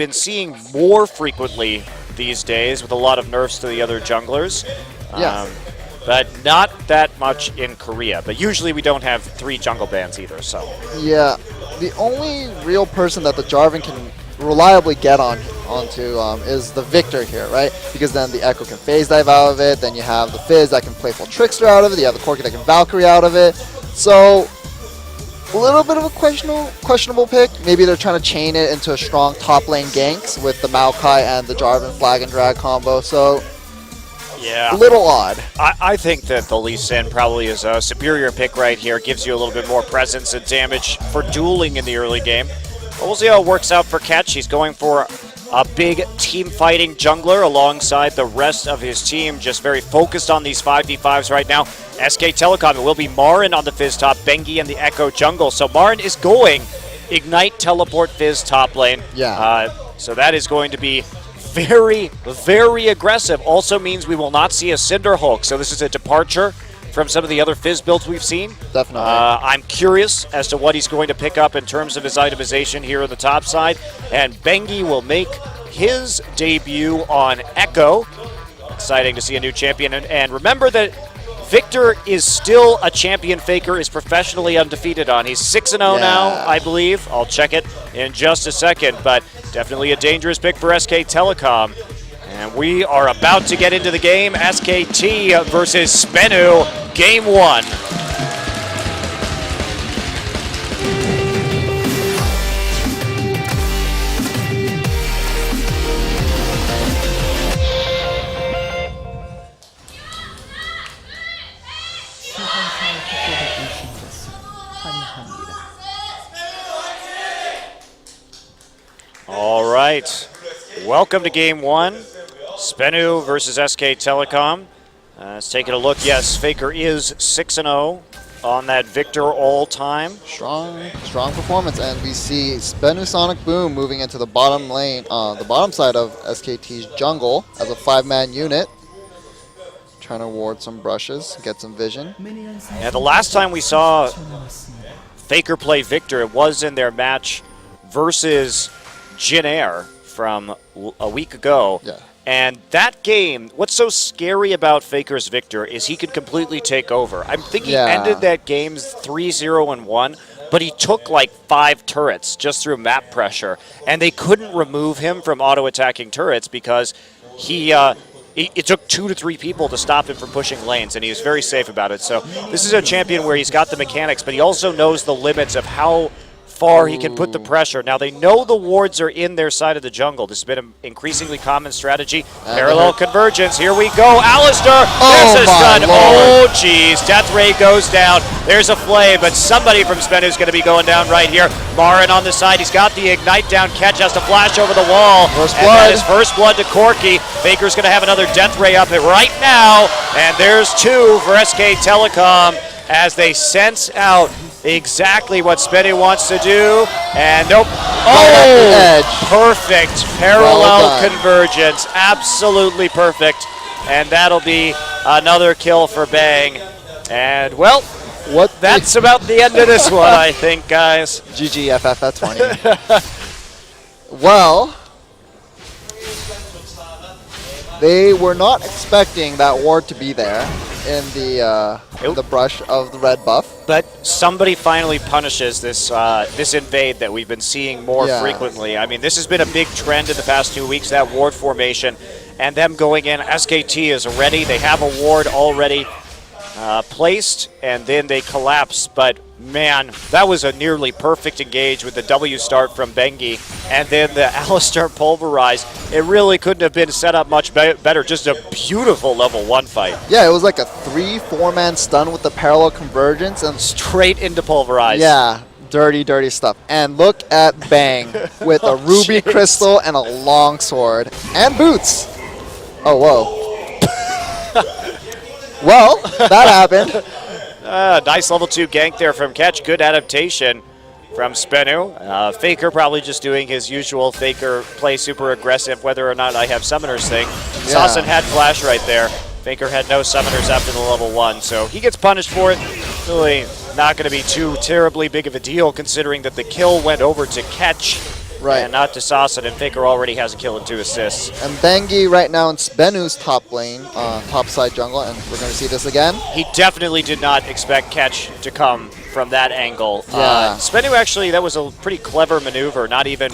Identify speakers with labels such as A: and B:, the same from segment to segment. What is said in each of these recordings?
A: been seeing more frequently these days with a lot of nerfs to the other junglers.
B: Yeah.
A: But not that much in Korea. But usually we don't have 3 jungle bans either, so.
B: Yeah, the only real person that the Jarvan can reliably get onto is the Victor here, right? Because then the Echo can phase dive out of it, then you have the Fizz that can Playful Trickster out of it, you have the Corki that can Valkyrie out of it. So, a little bit of a questionable pick. Maybe they're trying to chain it into a strong top lane ganks with the Maokai and the Jarvan flag and drag combo, so
A: yeah,
B: a little odd.
A: I think that the Lee Sin probably is a superior pick right here. Gives you a little bit more presence and damage for dueling in the early game. But we'll see how it works out for Ketch. He's going for a big team fighting jungler alongside the rest of his team. Just very focused on these 5v5s right now. SK Telecom, it will be Marin on the Fizz top, Bengi and the Echo jungle. So Marin is going Ignite, Teleport, Fizz top lane.
B: Yeah.
A: So that is going to be very, very aggressive. Also means we will not see a Cinder Hulk. So this is a departure from some of the other Fizz builds we've seen.
B: Definitely.
A: I'm curious as to what he's going to pick up in terms of his itemization here on the top side. And Bengi will make his debut on Echo. Exciting to see a new champion. And remember that Victor is still a champion Faker is professionally undefeated on. He's 6-0 now, I believe. I'll check it in just a second, but definitely a dangerous pick for SK Telecom. And we are about to get into the game. SKT versus SBENU, Game 1. All right, welcome to Game 1. SBENU versus SK Telecom. Let's take a look. Yes, Faker is 6-0 on that Victor all-time.
B: Strong performance, and we see SBENU Sonic Boom moving into the bottom lane, the bottom side of SKT's jungle as a 5-man unit. Trying to ward some brushes, get some vision.
A: Yeah, the last time we saw Faker play Victor, it was in their match versus Jin Air from a week ago.
B: Yeah.
A: And that game, what's so scary about Faker's Victor is he could completely take over. I think he ended that game 3-0-1, but he took like 5 turrets just through map pressure, and they couldn't remove him from auto-attacking turrets because it took 2 to 3 people to stop him from pushing lanes, and he was very safe about it. So this is a champion where he's got the mechanics, but he also knows the limits of how far he can put the pressure. Now they know the wards are in their side of the jungle. This has been an increasingly common strategy. Parallel convergence. Here we go. Alistair. There's a stun. Oh, geez. Death Ray goes down. There's a flame, but somebody from SBENU is going to be going down right here. Marin on the side. He's got the Ignite down. Ketch has to flash over the wall.
B: First
A: and
B: blood.
A: that is first blood to Corki. Faker's going to have another Death Ray up it right now. And there's 2 for SK Telecom as they sense out exactly what SBENU wants to do, and nope. Oh, perfect parallel convergence, absolutely perfect, and that'll be another kill for Bang. And well, that's about the end of this one, I think, guys.
B: GG FF at 20. Well, they were not expecting that ward to be there in the brush of the red buff.
A: But somebody finally punishes this this invade that we've been seeing more frequently. I mean, this has been a big trend in the past 2 weeks, that ward formation, and them going in. SKT is ready. They have a ward already placed, and then they collapse. But man, that was a nearly perfect engage with the W start from Bengi, and then the Alistair pulverized. It really couldn't have been set up much better. Just a beautiful level 1 fight.
B: Yeah, it was like a 3-4-man stun with the parallel convergence and
A: straight into pulverize.
B: Yeah, dirty stuff. And look at Bang with a ruby crystal and a long sword and boots. Oh, whoa. Well, that happened.
A: Nice level 2 gank there from Ketch. Good adaptation from SBENU. Faker probably just doing his usual Faker play super aggressive, whether or not I have summoners thing. Sasson had flash right there. Faker had no summoners after the level 1, so he gets punished for it. Really not going to be too terribly big of a deal considering that the kill went over to Ketch.
B: Right.
A: and not to Sasan, and Faker already has a kill and 2 assists.
B: And Bengi right now in SBENU's top lane, top side jungle, and we're going to see this again.
A: He definitely did not expect catch to come from that angle.
B: Yeah.
A: SBENU actually, that was a pretty clever maneuver, not even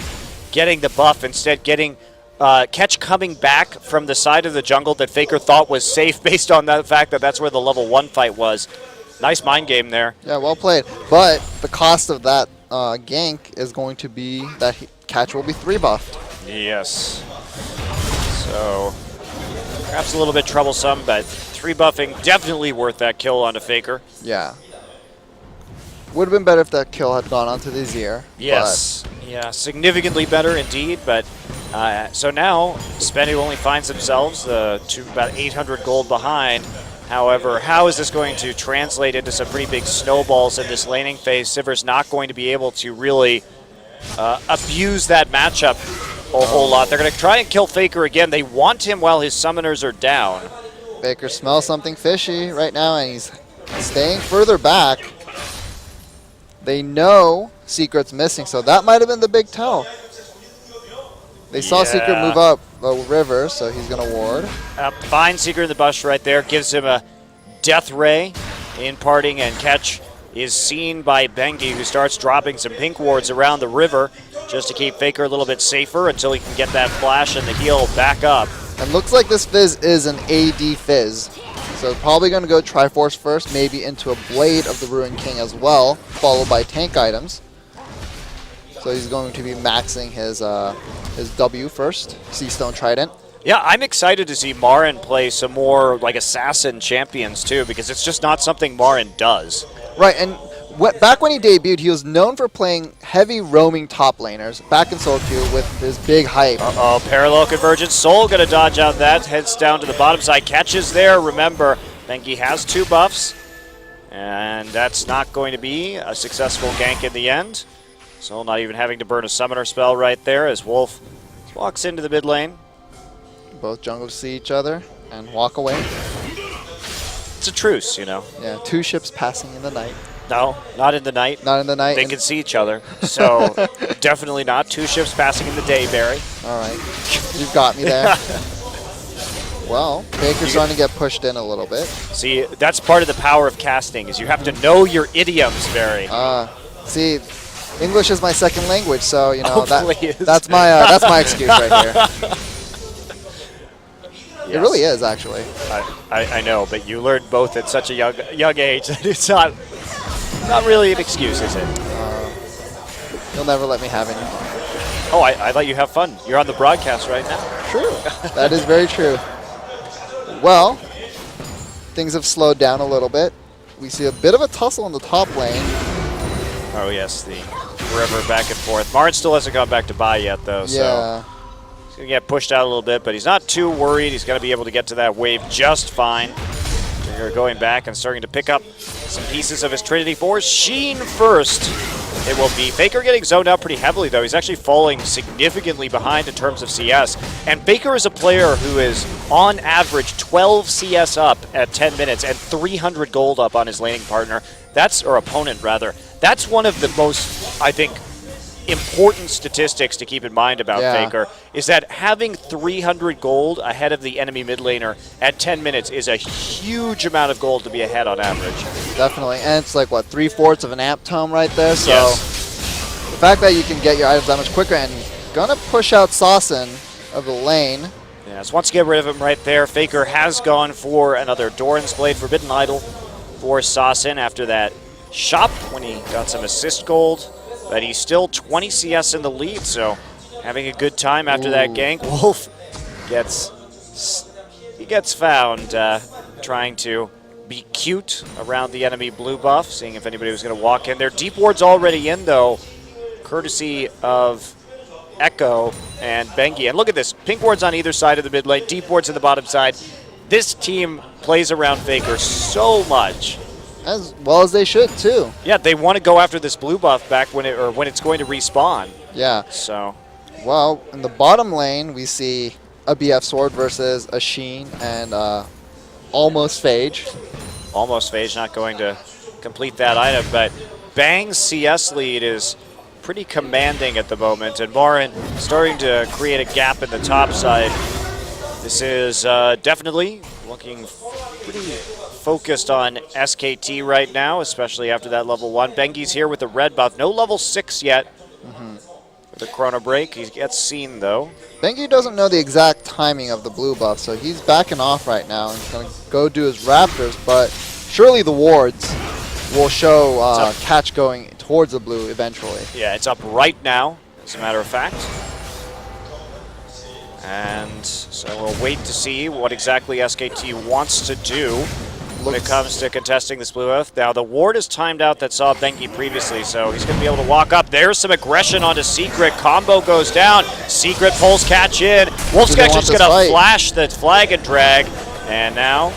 A: getting the buff, instead getting catch coming back from the side of the jungle that Faker thought was safe based on the fact that that's where the level 1 fight was. Nice mind game there.
B: Yeah, well played. But the cost of that gank is going to be that catch will be 3 buffed.
A: Yes. So perhaps a little bit troublesome, but 3 buffing definitely worth that kill onto Faker.
B: Yeah. Would have been better if that kill had gone onto the Azir.
A: Yes. Yeah, significantly better indeed, but so now SBENU only finds themselves to about 800 gold behind. However, how is this going to translate into some pretty big snowballs in this laning phase? Sivir's not going to be able to really abuse that matchup a whole lot. They're going to try and kill Faker again. They want him while his summoners are down.
B: Faker smells something fishy right now, and he's staying further back. They know Secret's missing, so that might have been the big tell. They saw Secret move up the river, so he's going to ward.
A: Finds Secret in the bush right there, gives him a death ray in parting, and catch is seen by Bengi, who starts dropping some pink wards around the river just to keep Faker a little bit safer until he can get that flash and the heal back up.
B: And looks like this Fizz is an AD Fizz. So probably going to go Triforce first, maybe into a Blade of the Ruined King as well, followed by tank items. So he's going to be maxing his W first, Seastone Trident.
A: Yeah, I'm excited to see Marin play some more like assassin champions too, because it's just not something Marin does.
B: Right, and back when he debuted, he was known for playing heavy roaming top laners back in solo queue with his big hype.
A: Uh-oh, parallel convergence. Soul going to dodge out that, heads down to the bottom side, catches there. Remember, Bengi has 2 buffs, and that's not going to be a successful gank in the end. Soul not even having to burn a summoner spell right there as Wolf walks into the mid lane.
B: Both junglers see each other and walk away.
A: It's a truce, you know.
B: Yeah, 2 ships passing in the night.
A: No, not in the night.
B: Not in the night.
A: They can see each other, so definitely not 2 ships passing in the day, Barry.
B: All right, you've got me there. Well, Faker's starting to get pushed in a little bit.
A: See, that's part of the power of casting, is you have to know your idioms, Barry.
B: See, English is my second language, so you know
A: Please.
B: that's my excuse right here.
A: Yes.
B: It really is, actually.
A: I know, but you learned both at such a young age that it's not really an excuse, is it?
B: You'll never let me have any.
A: Oh, I let you have fun. You're on the broadcast right now.
B: True. That is very true. Well, things have slowed down a little bit. We see a bit of a tussle in the top lane.
A: Oh, yes, the river back and forth. Marin still hasn't gone back to buy yet, though,
B: Yeah.
A: so he's going to get pushed out a little bit, but he's not too worried. He's going to be able to get to that wave just fine. They're going back and starting to pick up some pieces of his Trinity Force. Sheen first. It will be Faker getting zoned out pretty heavily, though. He's actually falling significantly behind in terms of CS. And Faker is a player who is, on average, 12 CS up at 10 minutes and 300 gold up on his laning partner. Or opponent, rather. That's one of the most, I think, important statistics to keep in mind about Faker, is that having 300 gold ahead of the enemy mid laner at 10 minutes is a huge amount of gold to be ahead on average.
B: Definitely, and it's like, what, 3/4 of an amp tome right there, so
A: yes.
B: The fact that you can get your items that much quicker, and gonna push out Sasan of the lane.
A: Yes, wants to get rid of him right there. Faker has gone for another Doran's Blade, Forbidden Idol for Sasan after that shop when he got some assist gold. But he's still 20 CS in the lead, so having a good time after that gank. Wolf gets found trying to be cute around the enemy blue buff, seeing if anybody was going to walk in there. Deep ward's already in, though, courtesy of Echo and Bengi. And look at this, pink ward's on either side of the mid lane, deep ward's on the bottom side. This team plays around Faker so much.
B: As well as they should, too.
A: Yeah, they want to go after this blue buff back when it's going to respawn.
B: Yeah.
A: So,
B: well, in the bottom lane, we see a BF Sword versus a Sheen and almost Phage.
A: Almost Phage not going to complete that item, but Bang's CS lead is pretty commanding at the moment, and Marin starting to create a gap in the top side. This is definitely looking pretty focused on SKT right now, especially after that level 1. Bengi's here with the red buff. No level 6 yet. The chrono break. He gets seen though.
B: Bengi doesn't know the exact timing of the blue buff, so he's backing off right now and he's going to go do his Raptors, but surely the wards will show catch going towards the blue eventually.
A: Yeah, it's up right now, as a matter of fact. And so we'll wait to see what exactly SKT wants to do when it comes to contesting this blue buff. Now, the ward is timed out that saw Bengi previously, so he's going to be able to walk up. There's some aggression onto Secret. Combo goes down. Secret pulls catch in. Wolfsketch is going to flash the flag and drag. And now,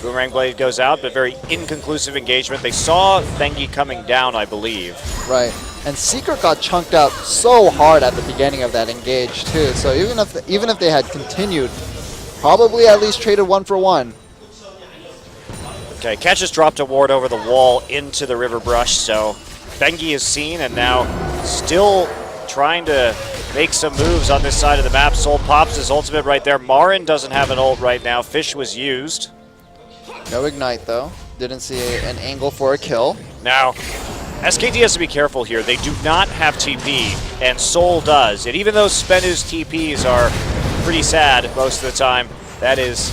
A: Boomerang Blade goes out, but very inconclusive engagement. They saw Bengi coming down, I believe.
B: Right. And Secret got chunked out so hard at the beginning of that engage, too. So even if they had continued, probably at least traded 1 for 1.
A: Okay, Catch has dropped a ward over the wall into the river brush, so Bengi is seen and now still trying to make some moves on this side of the map. Soul pops his ultimate right there. Marin doesn't have an ult right now. Fish was used.
B: No ignite, though. Didn't see an angle for a kill.
A: Now, SKT has to be careful here. They do not have TP, and Soul does. And even though SBENU's TPs are pretty sad most of the time, that is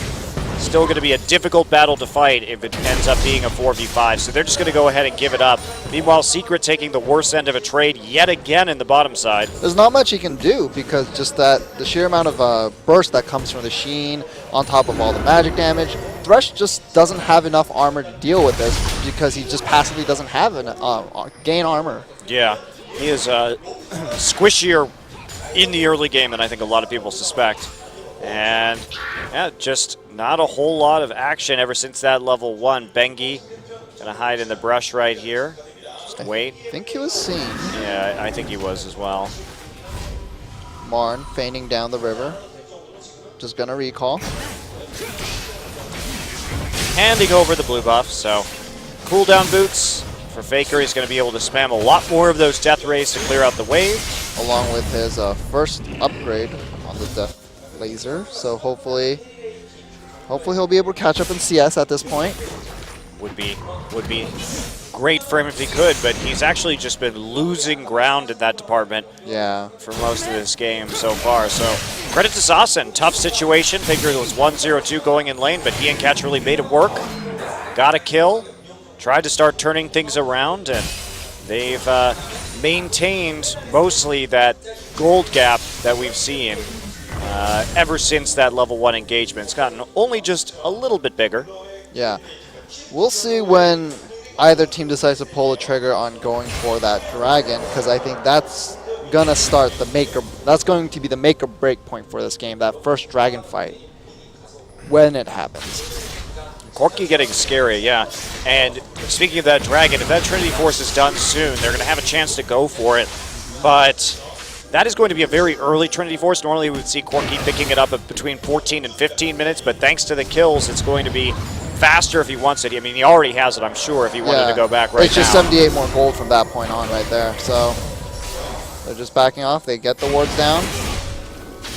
A: still going to be a difficult battle to fight if it ends up being a 4v5. So they're just going to go ahead and give it up. Meanwhile, Secret taking the worst end of a trade yet again in the bottom side.
B: There's not much he can do because just the sheer amount of burst that comes from the Sheen on top of all the magic damage. Thresh just doesn't have enough armor to deal with this because he just passively doesn't have an gain armor.
A: Yeah, he is squishier in the early game than I think a lot of people suspect. And yeah, just not a whole lot of action ever since that level 1. Bengi gonna hide in the brush right here. Just wait.
B: I think he was seen.
A: Yeah, I think he was as well.
B: Marn feigning down the river. Just gonna recall.
A: Handing over the blue buff, so cooldown boots for Faker. He's gonna be able to spam a lot more of those death rays to clear out the wave.
B: Along with his first upgrade on the death laser, so hopefully he'll be able to catch up in CS at this point.
A: Would be great for him if he could, but he's actually just been losing ground in that department.
B: Yeah,
A: for most of this game so far. So credit to Sassen. Tough situation. Faker was 1-0-2 going in lane, but he and Catch really made it work. Got a kill. Tried to start turning things around, and they've maintained mostly that gold gap that we've seen ever since that level 1 engagement. It's gotten only just a little bit bigger.
B: Yeah. We'll see when either team decides to pull the trigger on going for that dragon, because I think that's gonna start that's going to be the make or break point for this game, that first dragon fight, when it happens.
A: Corki getting scary, yeah. And speaking of that dragon, if that Trinity Force is done soon, they're going to have a chance to go for it. But that is going to be a very early Trinity Force. Normally we would see Corki picking it up at between 14 and 15 minutes, but thanks to the kills, it's going to be faster if he wants it. I mean, he already has it, I'm sure, if he wanted to go back right now.
B: It's just 78 more gold from that point on right there. So they're just backing off. They get the wards down,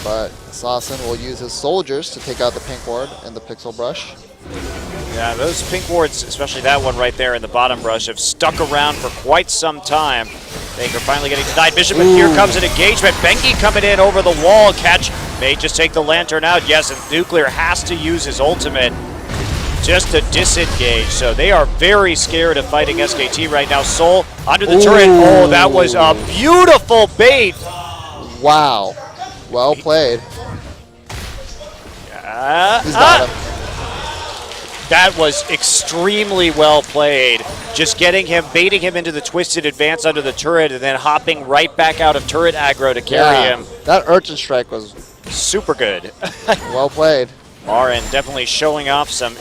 B: but Sassen will use his soldiers to take out the pink ward and the pixel brush.
A: Yeah, those pink wards, especially that one right there in the bottom brush, have stuck around for quite some time. Faker finally getting denied vision, but here comes an engagement. Bengi coming in over the wall. Catch may just take the lantern out. Yes, and Nuclear has to use his ultimate just to disengage. So they are very scared of fighting SKT right now. Soul under the turret. Oh, that was a beautiful bait.
B: Wow. Well played. He's got him.
A: That was extremely well played. Just getting him, baiting him into the twisted advance under the turret, and then hopping right back out of turret aggro to carry him.
B: That Urchin Strike was
A: super good.
B: Well played.
A: Marin definitely showing off some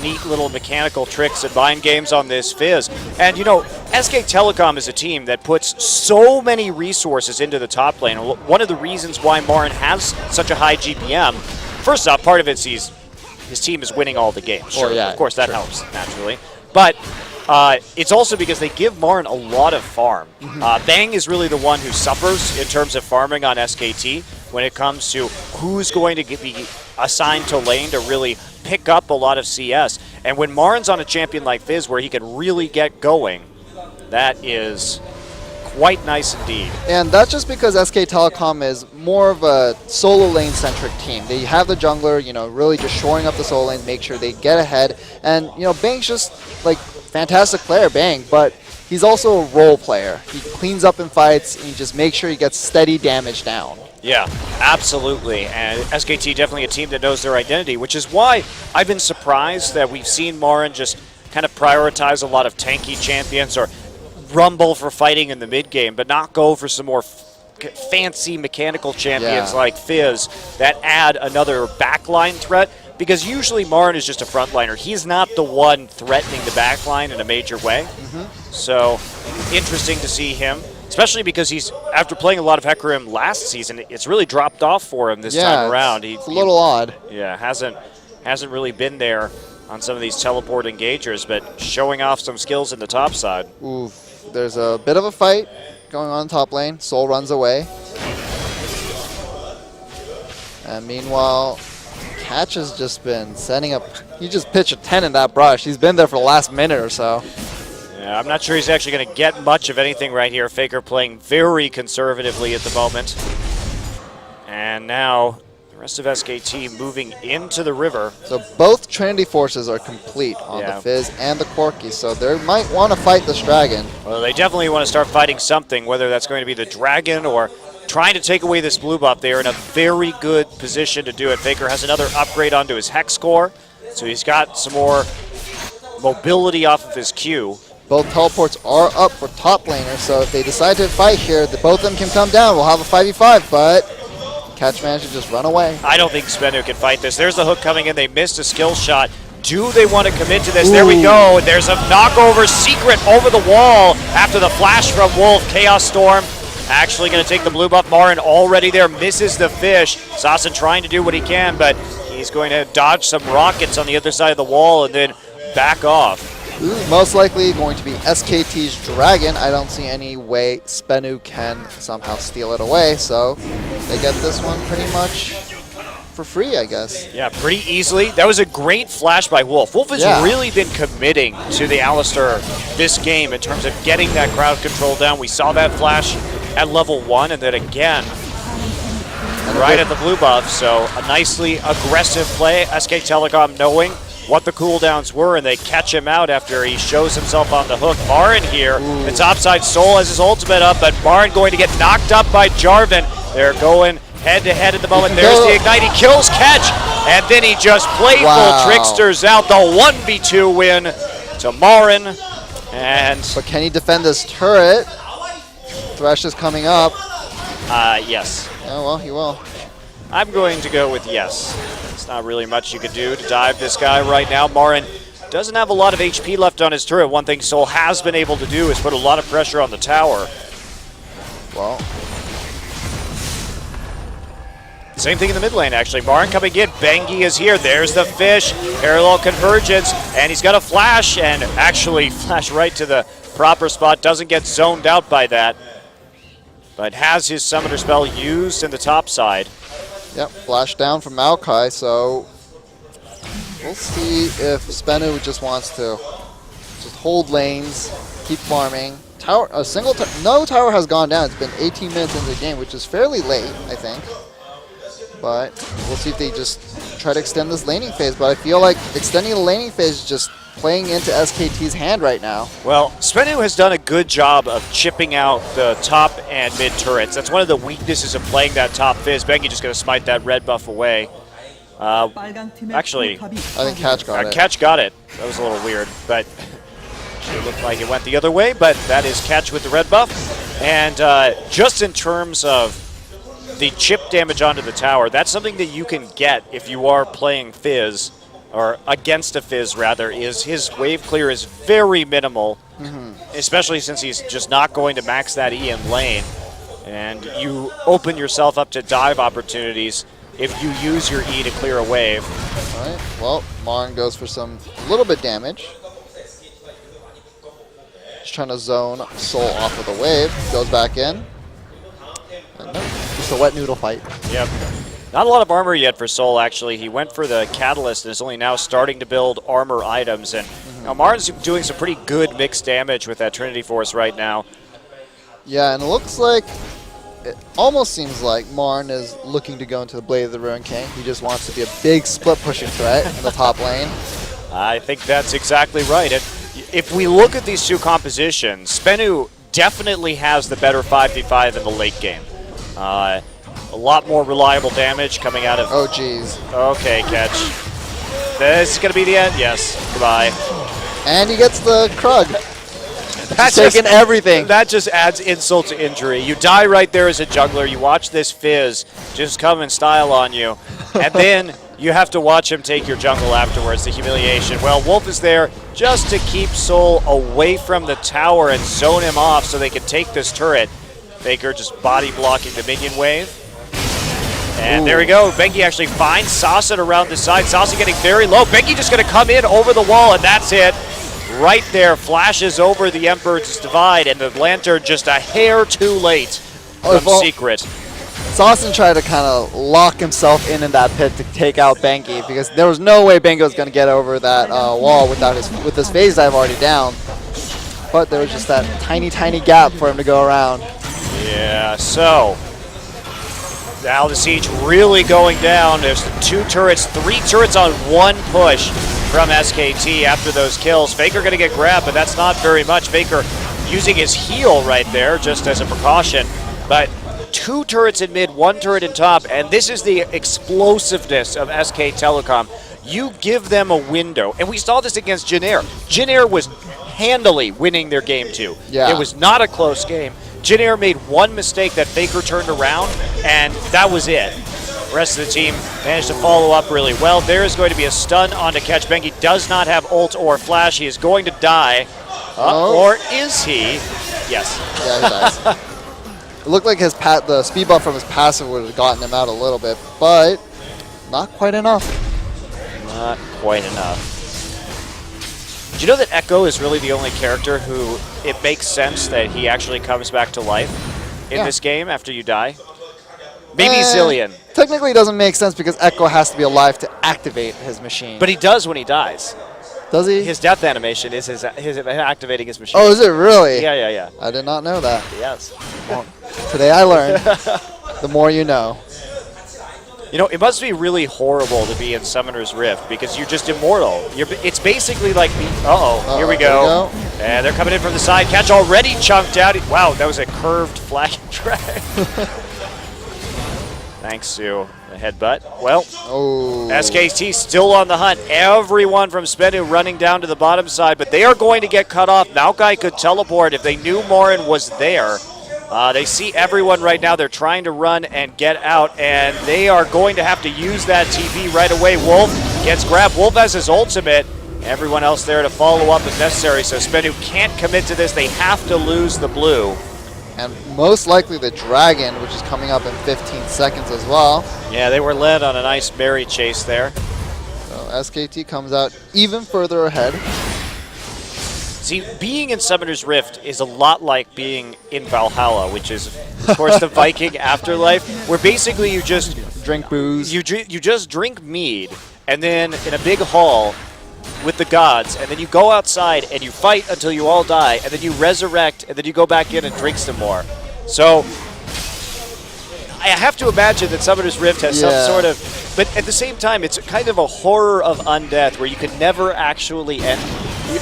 A: neat little mechanical tricks and mind games on this Fizz. And you know, SK Telecom is a team that puts so many resources into the top lane. One of the reasons why Marin has such a high GPM, first off, part of it's his team is winning all the games. Sure, of course, that helps, naturally. But It's also because they give Marin a lot of farm. Bang is really the one who suffers in terms of farming on SKT when it comes to who's going to be assigned to lane to really pick up a lot of CS. And when Marin's on a champion like Fizz where he can really get going, that is quite nice indeed.
B: And that's just because SK Telecom is more of a solo lane centric team. They have the jungler, you know, really just shoring up the solo lanes, make sure they get ahead. And, you know, Bang's just like fantastic player, Bang, but he's also a role player. He cleans up in fights and he just makes sure he gets steady damage down.
A: Yeah, absolutely. And SKT definitely a team that knows their identity, which is why I've been surprised that we've seen Marin just kind of prioritize a lot of tanky champions or rumble for fighting in the mid game, but not go for some more fancy mechanical champions like Fizz that add another backline threat, because usually Marin is just a frontliner. He's not the one threatening the backline in a major way. So interesting to see him, especially because he's, after playing a lot of Hecarim last season, it's really dropped off for him this time around.
B: It's a little odd.
A: Yeah, hasn't really been there on some of these teleport engagers, but showing off some skills in the top side.
B: Oof. There's a bit of a fight going on top lane. Soul runs away. And meanwhile, Catch has just been setting up. He just pitched a 10 in that brush. He's been there for the last minute or so.
A: Yeah, I'm not sure he's actually going to get much of anything right here. Faker playing very conservatively at the moment. And now the rest of SKT moving into the river.
B: So both Trinity forces are complete on the Fizz and the Corki, so they might want to fight this dragon.
A: Well, they definitely want to start fighting something, whether that's going to be the dragon or trying to take away this blue buff. They are in a very good position to do it. Faker has another upgrade onto his Hex score, so he's got some more mobility off of his Q.
B: Both teleports are up for top laners, so if they decide to fight here, both of them can come down. We'll have a 5v5, but Catch managed to just run away.
A: I don't think SBENU can fight this. There's the hook coming in. They missed a skill shot. Do they want to commit to this? There we go. There's a knockover secret over the wall after the flash from Wolf. Chaos Storm actually going to take the blue buff. Marin already there, misses the fish. Sassen trying to do what he can, but he's going to dodge some rockets on the other side of the wall and then back off.
B: Most likely going to be SKT's Dragon. I don't see any way SBENU can somehow steal it away, so they get this one pretty much for free, I guess.
A: Yeah, pretty easily. That was a great flash by Wolf. Wolf has really been committing to the Alistar this game in terms of getting that crowd control down. We saw that flash at level 1 and then again right at the blue buff, so a nicely aggressive play. SK Telecom knowing what the cooldowns were, and they catch him out after he shows himself on the hook. Marin here, the topside Soul has his ultimate up, but Marin going to get knocked up by Jarvan. They're going head-to-head at the moment. There's the Ignite. He kills Catch, and then he just playful tricksters out the 1v2 win to Marin.
B: But can he defend this turret? Thresh is coming up.
A: Yes.
B: Oh, well, he will.
A: I'm going to go with yes. There's not really much you can do to dive this guy right now. Marin doesn't have a lot of HP left on his turret. One thing Soul has been able to do is put a lot of pressure on the tower.
B: Well,
A: same thing in the mid lane, actually. Marin coming in. Bengi is here. There's the fish. Parallel convergence. And he's got a flash, and actually flash right to the proper spot. Doesn't get zoned out by that, but has his summoner spell used in the top side.
B: Yep, flash down from Maokai, so we'll see if SBENU just wants to just hold lanes, keep farming. Tower, no tower has gone down. It's been 18 minutes into the game, which is fairly late, I think. But we'll see if they just try to extend this laning phase. But I feel like extending the laning phase is just playing into SKT's hand right now.
A: Well, SBENU has done a good job of chipping out the top and mid turrets. That's one of the weaknesses of playing that top Fizz. Bengi just going to smite that red buff away. Actually,
B: I think Catch got it.
A: Catch got it. That was a little weird, but it looked like it went the other way. But that is Catch with the red buff. And just in terms of the chip damage onto the tower, that's something that you can get if you are playing Fizz, or against a Fizz rather, is his wave clear is very minimal, especially since he's just not going to max that E in lane. And you open yourself up to dive opportunities if you use your E to clear a wave.
B: All right, well, Marin goes for a little bit damage. Just trying to zone Soul off of the wave. Goes back in. And nope, just a wet noodle fight.
A: Yep. Not a lot of armor yet for Soul, actually. He went for the Catalyst and is only now starting to build armor items. And Martin's doing some pretty good mixed damage with that Trinity Force right now.
B: Yeah, and it looks like, it almost seems like Martin is looking to go into the Blade of the Ruined King. He just wants to be a big split pushing threat in the top lane.
A: I think that's exactly right. And if we look at these two compositions, SBENU definitely has the better 5v5 in the late game. A lot more reliable damage coming out of...
B: Oh, geez.
A: Okay, catch. This is going to be the end? Yes. Goodbye.
B: And he gets the Krug.
A: That's
B: taking everything.
A: That just adds insult to injury. You die right there as a jungler. You watch this Fizz just come in style on you. And then you have to watch him take your jungle afterwards, the humiliation. Well, Wolf is there just to keep Soul away from the tower and zone him off so they can take this turret. Faker just body blocking the minion wave. And there we go. Bengi actually finds Sasha around the side. Sasha getting very low. Bengi just going to come in over the wall, and that's it. Right there, flashes over the Emperor's Divide, and the Lantern just a hair too late from Secret.
B: Saucin tried to kind of lock himself in that pit to take out Bengi, because there was no way Bengi was going to get over that wall with his phase dive already down. But there was just that tiny, tiny gap for him to go around.
A: Yeah, so now the siege really going down. There's 2 turrets, 3 turrets on 1 push from SKT after those kills. Faker going to get grabbed, but that's not very much. Faker using his heal right there just as a precaution. But 2 turrets in mid, 1 turret in top, and this is the explosiveness of SK Telecom. You give them a window, and we saw this against Jin Air. Jin Air was handily winning their game 2.
B: Yeah.
A: It was not a close game. Jin Air made 1 mistake that Faker turned around, and that was it. The rest of the team managed to follow up really well. There is going to be a stun on to catch. Bengi does not have ult or flash. He is going to die. Or is he? Yes.
B: Yeah, he dies. It looked like the speed buff from his passive would have gotten him out a little bit, but not quite enough.
A: Not quite enough. Do you know that Echo is really the only character who it makes sense that he actually comes back to life in this game after you die? Maybe Zillion.
B: Technically it doesn't make sense because Echo has to be alive to activate his machine.
A: But he does when he dies.
B: Does he?
A: His death animation is his activating his machine.
B: Oh, is it really?
A: Yeah.
B: I did not know that.
A: Yes.
B: Well, today I learned. The more you know.
A: You know, it must be really horrible to be in Summoner's Rift because you're just immortal. It's basically like the... Uh-oh, here we go. And they're coming in from the side. Catch already chunked out. Wow, that was a curved flash drag. Thanks, Sue. The headbutt. Well, SKT still on the hunt. Everyone from SBENU running down to the bottom side, but they are going to get cut off. Maokai could teleport if they knew Morin was there. They see everyone right now. They're trying to run and get out, and they are going to have to use that TP right away. Wolf gets grabbed. Wolf has his ultimate. Everyone else there to follow up if necessary, so SBENU can't commit to this. They have to lose the blue.
B: And most likely the Dragon, which is coming up in 15 seconds as well.
A: Yeah, they were led on a nice berry chase there.
B: So SKT comes out even further ahead.
A: See, being in Summoner's Rift is a lot like being in Valhalla, which is, of course, the Viking afterlife, where basically you just
B: drink booze.
A: You just drink mead, and then in a big hall with the gods, and then you go outside and you fight until you all die, and then you resurrect, and then you go back in and drink some more. So I have to imagine that Summoner's Rift has some sort of, but at the same time, it's kind of a horror of undeath where you can never actually end.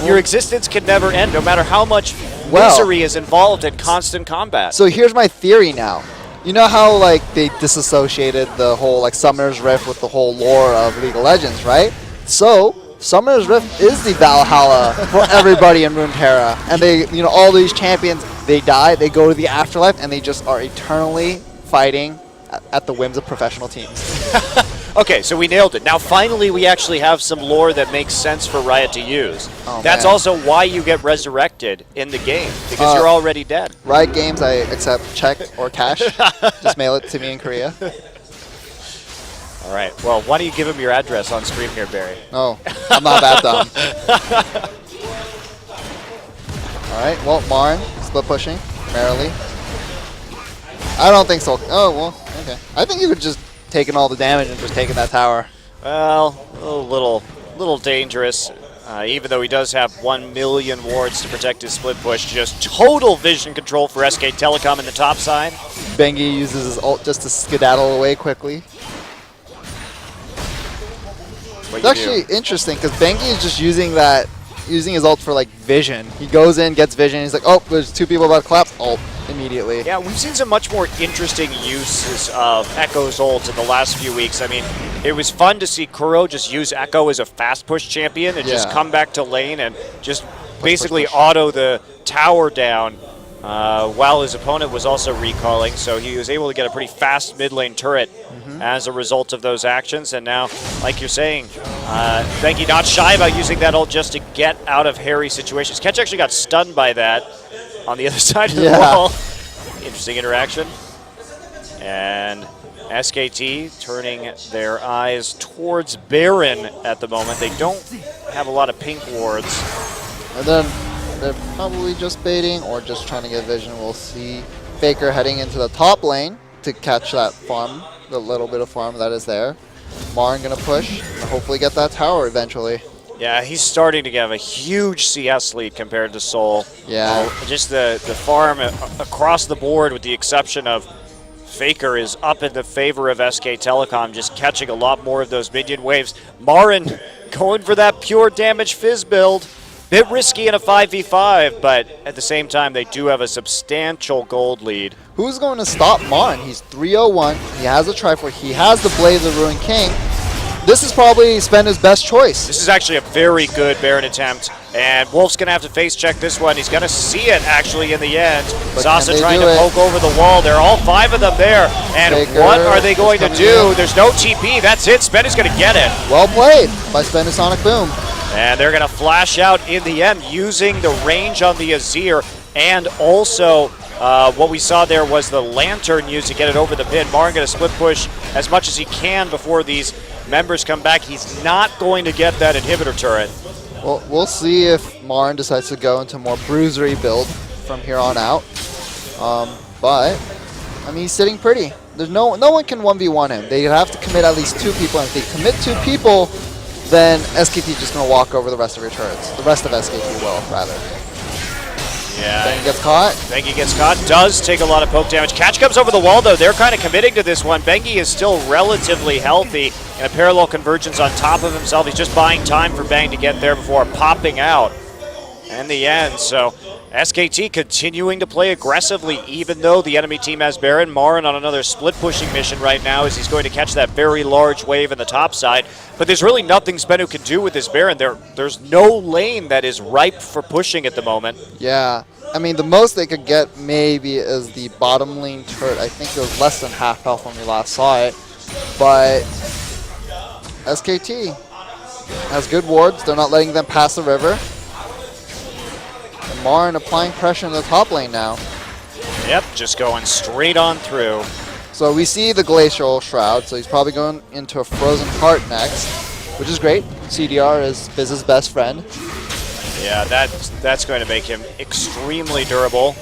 A: Your existence can never end, no matter how much misery is involved in constant combat.
B: So here's my theory now. You know how like they disassociated the whole like Summoner's Rift with the whole lore of League of Legends, right? So Summoner's Rift is the Valhalla for everybody in Runeterra, and they, you know, all these champions, they die, they go to the afterlife, and they just are eternally fighting at the whims of professional teams.
A: Okay, so we nailed it. Now finally we actually have some lore that makes sense for Riot to use. That's also why you get resurrected in the game, because you're already dead.
B: Riot Games, I accept check or cash. Just mail it to me in Korea.
A: All right, well, why don't you give him your address on stream here, Barry?
B: No, I'm not that dumb. Alright, well, Marin, split pushing, merrily. I don't think so. Oh, well, okay. I think you could just taken all the damage and just taken that tower.
A: Well, a little dangerous. Even though he does have 1 million wards to protect his split push, just total vision control for SK Telecom in the top side.
B: Bengi uses his ult just to skedaddle away quickly. It's actually interesting because Bengi is just using his ult for like vision. He goes in, gets vision, he's like, oh, there's 2 people about to collapse, ult immediately.
A: Yeah, we've seen some much more interesting uses of Echo's ult in the last few weeks. I mean, it was fun to see Kuro just use Echo as a fast push champion and just come back to lane and just basically auto the tower down while his opponent was also recalling. So he was able to get a pretty fast mid lane turret as a result of those actions. And now, like you're saying, Bengi not shy about using that ult just to get out of hairy situations. Ketch actually got stunned by that on the other side of the wall. Interesting interaction. And SKT turning their eyes towards Baron at the moment. They don't have a lot of pink wards.
B: And then they're probably just baiting or just trying to get vision. We'll see Faker heading into the top lane to catch that farm, the little bit of farm that is there. Marin gonna push and hopefully get that tower eventually.
A: Yeah, he's starting to have a huge CS lead compared to Soul.
B: Yeah.
A: Just the farm across the board, with the exception of Faker, is up in the favor of SK Telecom, just catching a lot more of those minion waves. Marin going for that pure damage Fizz build. Bit risky in a 5v5, but at the same time, they do have a substantial gold lead.
B: Who's going to stop Marin? He's 301. He has a Triforce. He has the Blade of the Ruined King. This is probably SBENU's best choice.
A: This is actually a very good Baron attempt, and Wolf's going to have to face check this one. He's going to see it, actually, in the end. Sasa trying to poke over the wall. There are all 5 of them there, and Faker, what are they going to do? There's no TP. That's it. SBENU's going to get it.
B: Well played by SBENU Sonic Boom.
A: And they're going to flash out in the end using the range on the Azir, and also what we saw there was the Lantern used to get it over the pin. Marin going to split push as much as he can before these members come back. He's not going to get that inhibitor turret.
B: Well, we'll see if Marin decides to go into more bruisery build from here on out. But I mean, he's sitting pretty. There's no one can 1v1 him. They have to commit at least 2 people, and if they commit 2 people, then SKT is just going to walk over the rest of your turrets. The rest of SKT will, rather.
A: Yeah.
B: Bengi gets caught.
A: Bengi gets caught. Does take a lot of poke damage. Catch comes over the wall, though. They're kind of committing to this one. Bengi is still relatively healthy in a parallel convergence on top of himself. He's just buying time for Bang to get there before popping out in the end. So SKT continuing to play aggressively, even though the enemy team has Baron. Marin on another split-pushing mission right now as he's going to catch that very large wave in the top side. But there's really nothing SBENU can do with this Baron. There's no lane that is ripe for pushing at the moment.
B: Yeah. I mean, the most they could get maybe is the bottom lane turret. I think it was less than half health when we last saw it. But SKT has good wards. They're not letting them pass the river. And Marin applying pressure in the top lane now.
A: Yep, just going straight on through.
B: So we see the Glacial Shroud, so he's probably going into a Frozen Heart next, which is great. CDR is Biz's best friend.
A: Yeah, that's going to make him extremely durable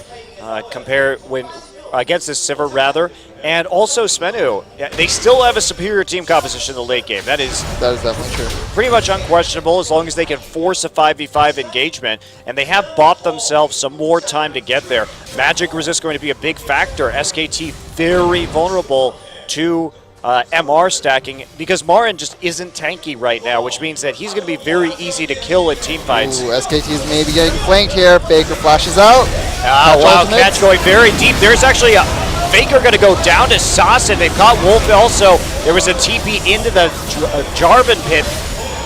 A: against this Sivir, rather. And also SBENU, they still have a superior team composition in the late game. That is
B: definitely true.
A: Pretty much unquestionable, as long as they can force a 5v5 engagement. And they have bought themselves some more time to get there. Magic resist going to be a big factor. SKT very vulnerable to MR stacking because Marin just isn't tanky right now, which means that he's going to be very easy to kill in team fights.
B: Ooh, SKT is maybe getting flanked here. Faker flashes out.
A: Wow, Catch going very deep. There's actually a Faker going to go down to Sasa. They've caught Wolf also. There was a TP into the Jarvan pit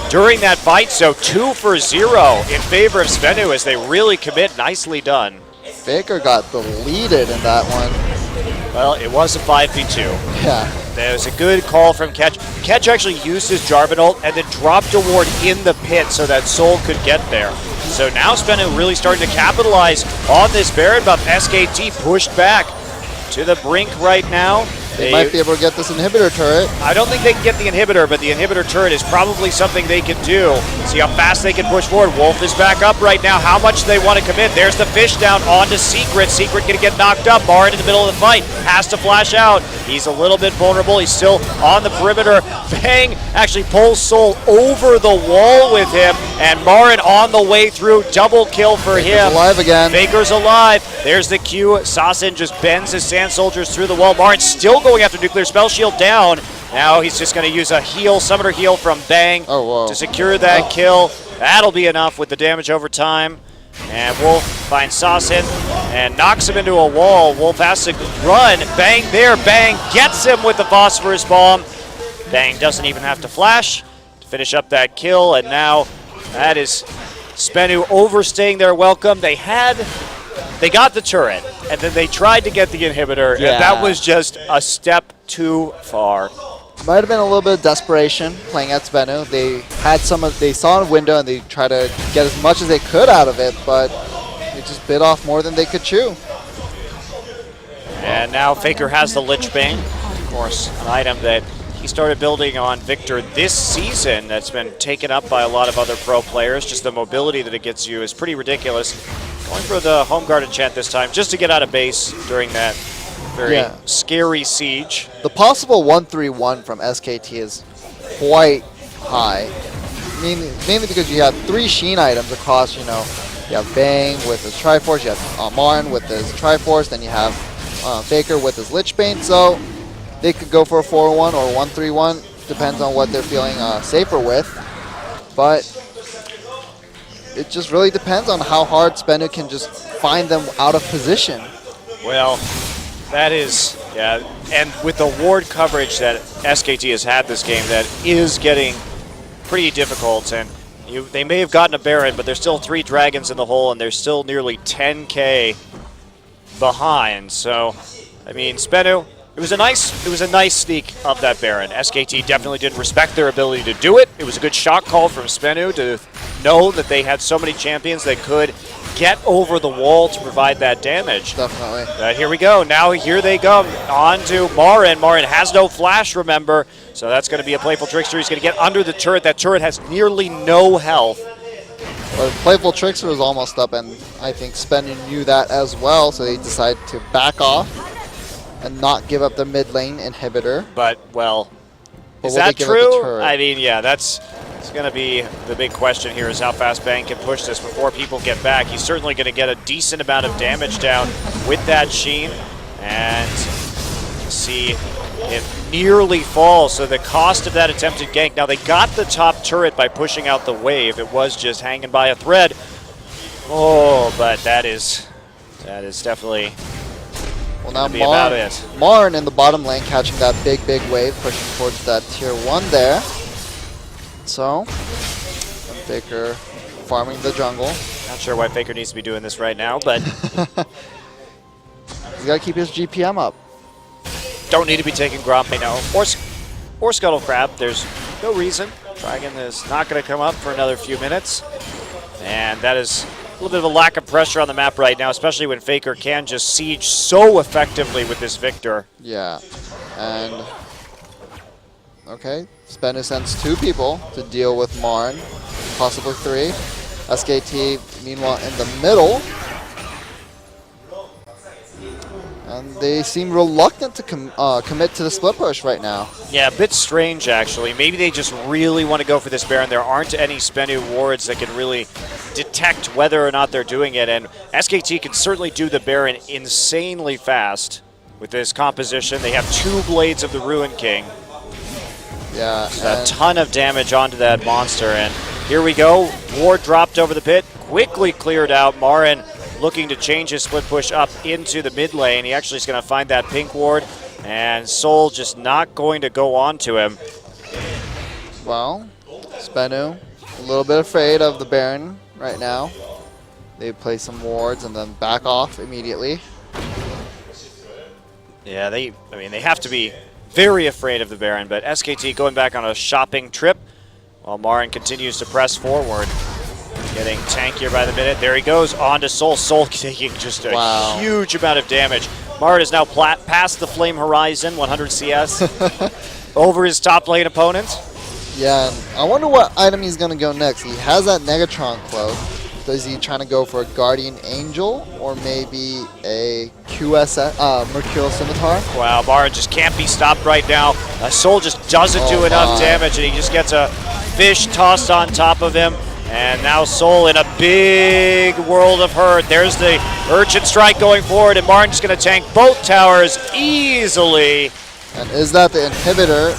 A: during that fight, so 2 for 0 in favor of SBENU as they really commit. Nicely done.
B: Faker got deleted in that one.
A: Well, it was a 5v2.
B: Yeah.
A: There was a good call from Ketch. Ketch actually used his Jarvan ult and then dropped a ward in the pit so that Soul could get there. So now SBENU really starting to capitalize on this Baron buff. SKT pushed back to the brink right now.
B: They might be able to get this inhibitor turret.
A: I don't think they can get the inhibitor, but the inhibitor turret is probably something they can do. See how fast they can push forward. Wolf is back up right now. How much do they want to commit? There's the fish down onto Secret. Secret going to get knocked up. Marin in the middle of the fight. Has to flash out. He's a little bit vulnerable. He's still on the perimeter. Bang actually pulls Soul over the wall with him. And Marin on the way through. Double kill for him.
B: Alive again.
A: Faker's alive. There's the Q. Sasin just bends his Sand Soldiers through the wall. Marin still going after Nuclear Spell Shield down. Now he's just going to use a heal, Summoner heal from Bang to secure that kill. That'll be enough with the damage over time. And Wolf finds Sasin and knocks him into a wall. Wolf has to run. Bang there. Bang gets him with the Phosphorus Bomb. Bang doesn't even have to flash to finish up that kill. And now that is SBENU overstaying their welcome. They got the turret, and then they tried to get the inhibitor, and that was just a step too far.
B: Might have been a little bit of desperation playing at SBENU. They saw a window and they tried to get as much as they could out of it, but they just bit off more than they could chew.
A: And now Faker has the Lich Bane, of course, an item that he started building on Victor this season that's been taken up by a lot of other pro players. Just the mobility that it gets you is pretty ridiculous. Going for the Home Guard enchant this time just to get out of base during that very scary siege.
B: The possible 1-3-1 from SKT is quite high. Mainly because you have 3 Sheen items across, you have Bang with his Triforce, you have Marin with his Triforce, then you have Faker with his Lich Bane. So they could go for a 4-1 or 1-3-1, depends on what they're feeling safer with. But it just really depends on how hard SBENU can just find them out of position.
A: Well, that is, and with the ward coverage that SKT has had this game, that is getting pretty difficult. And they may have gotten a Baron, but there's still 3 Dragons in the hole, and they're still nearly 10K behind. So, I mean, SBENU, it was a nice sneak of that Baron. SKT definitely didn't respect their ability to do it. It was a good shot call from SBENU to know that they had so many champions that could get over the wall to provide that damage.
B: Definitely.
A: But here we go. Now here they come on to Marin. Marin has no flash, remember. So that's going to be a Playful Trickster. He's going to get under the turret. That turret has nearly no health.
B: Well, Playful Trickster was almost up, and I think SBENU knew that as well, so they decided to back off and not give up the mid lane inhibitor.
A: But, well, is that true? I mean, yeah, it's going to be the big question here is how fast Bang can push this before people get back. He's certainly going to get a decent amount of damage down with that Sheen. And see it nearly falls. So the cost of that attempted gank. Now, they got the top turret by pushing out the wave. It was just hanging by a thread. Oh, but that is definitely...
B: Well, now Marin in the bottom lane catching that big wave, pushing towards that tier 1 there. So, Faker farming the jungle.
A: Not sure why Faker needs to be doing this right now, but...
B: He's got to keep his GPM up.
A: Don't need to be taking Gromp, no. Or Scuttle Crab. There's no reason. Dragon is not going to come up for another few minutes. And that is... a little bit of a lack of pressure on the map right now, especially when Faker can just siege so effectively with this Victor.
B: Yeah, and okay, SBENU sends 2 people to deal with Marin, possibly 3. SKT, meanwhile, in the middle. And they seem reluctant to commit to the split push right now.
A: Yeah, a bit strange, actually. Maybe they just really want to go for this Baron. There aren't any SBENU wards that can really detect whether or not they're doing it. And SKT can certainly do the Baron insanely fast with this composition. They have 2 Blades of the Ruin King.
B: Yeah.
A: A ton of damage onto that monster. And here we go. Ward dropped over the pit. Quickly cleared out. Marin looking to change his split push up into the mid lane. He actually is going to find that pink ward, and Soul just not going to go on to him.
B: Well, SBENU a little bit afraid of the Baron right now. They play some wards and then back off immediately.
A: Yeah, they have to be very afraid of the Baron, but SKT going back on a shopping trip while Marin continues to press forward. Getting tankier by the minute. There he goes on to Soul. Soul taking just a huge amount of damage. Marin is now past the Flame Horizon, 100 CS, over his top lane opponent.
B: Yeah, and I wonder what item he's going to go next. He has that Negatron cloak. Is he trying to go for a Guardian Angel or maybe a Mercurial Scimitar?
A: Wow, Marin just can't be stopped right now. Soul just doesn't do enough damage, and he just gets a fish tossed on top of him. And now Soul in a big world of hurt. There's the Urchin Strike going forward, and Marin's going to tank both towers easily.
B: And is that the inhibitor?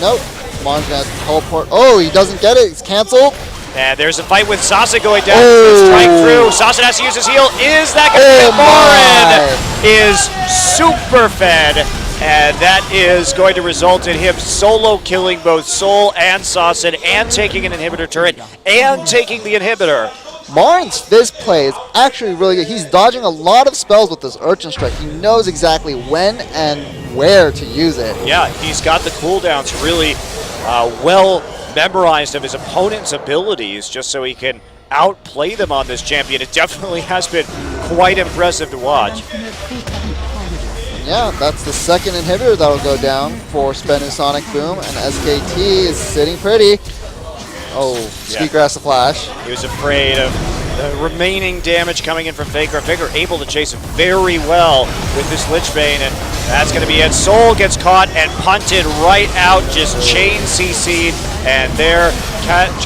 B: Nope. Marin's going to teleport. Oh, he doesn't get it. It's canceled.
A: And there's a fight with Sasa going down. Strike through. Sasa has to use his heal. Is that going to hit? Marin is super fed. And that is going to result in him solo killing both Soul and Sasa and taking an inhibitor turret and taking the inhibitor.
B: Marin's Fizz play is actually really good. He's dodging a lot of spells with this Urchin Strike. He knows exactly when and where to use it.
A: Yeah, he's got the cooldowns really well memorized of his opponent's abilities just so he can outplay them on this champion. It definitely has been quite impressive to watch.
B: Yeah, that's the second inhibitor that'll go down for SBENU Sonic Boom, and SKT is sitting pretty. Oh, Speaker has to flash.
A: He was afraid of the remaining damage coming in from Faker. Faker able to chase him very well with this Lich Bane, and that's going to be it. Soul gets caught and punted right out, just chain CC'd, and they're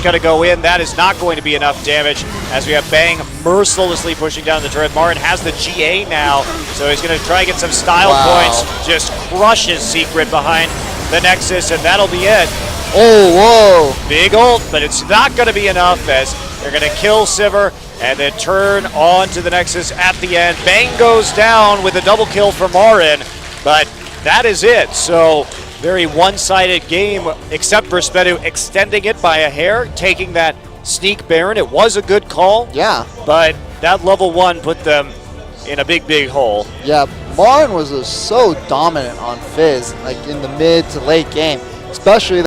A: going to go in. That is not going to be enough damage as we have Bang mercilessly pushing down the turret. Marin has the GA now, so he's going to try and get some style points, just crush his secret behind the Nexus, and that'll be it.
B: Oh, whoa.
A: Big ult, but it's not going to be enough as they're going to kill Sivir and then turn on to the Nexus at the end. Bang goes down with a double kill for Marin, but that is it. So very one-sided game, except for SBENU extending it by a hair, taking that sneak Baron. It was a good call.
B: Yeah.
A: But that level 1 put them in a big, big hole.
B: Yeah, Marin was so dominant on Fizz, like in the mid to late game, especially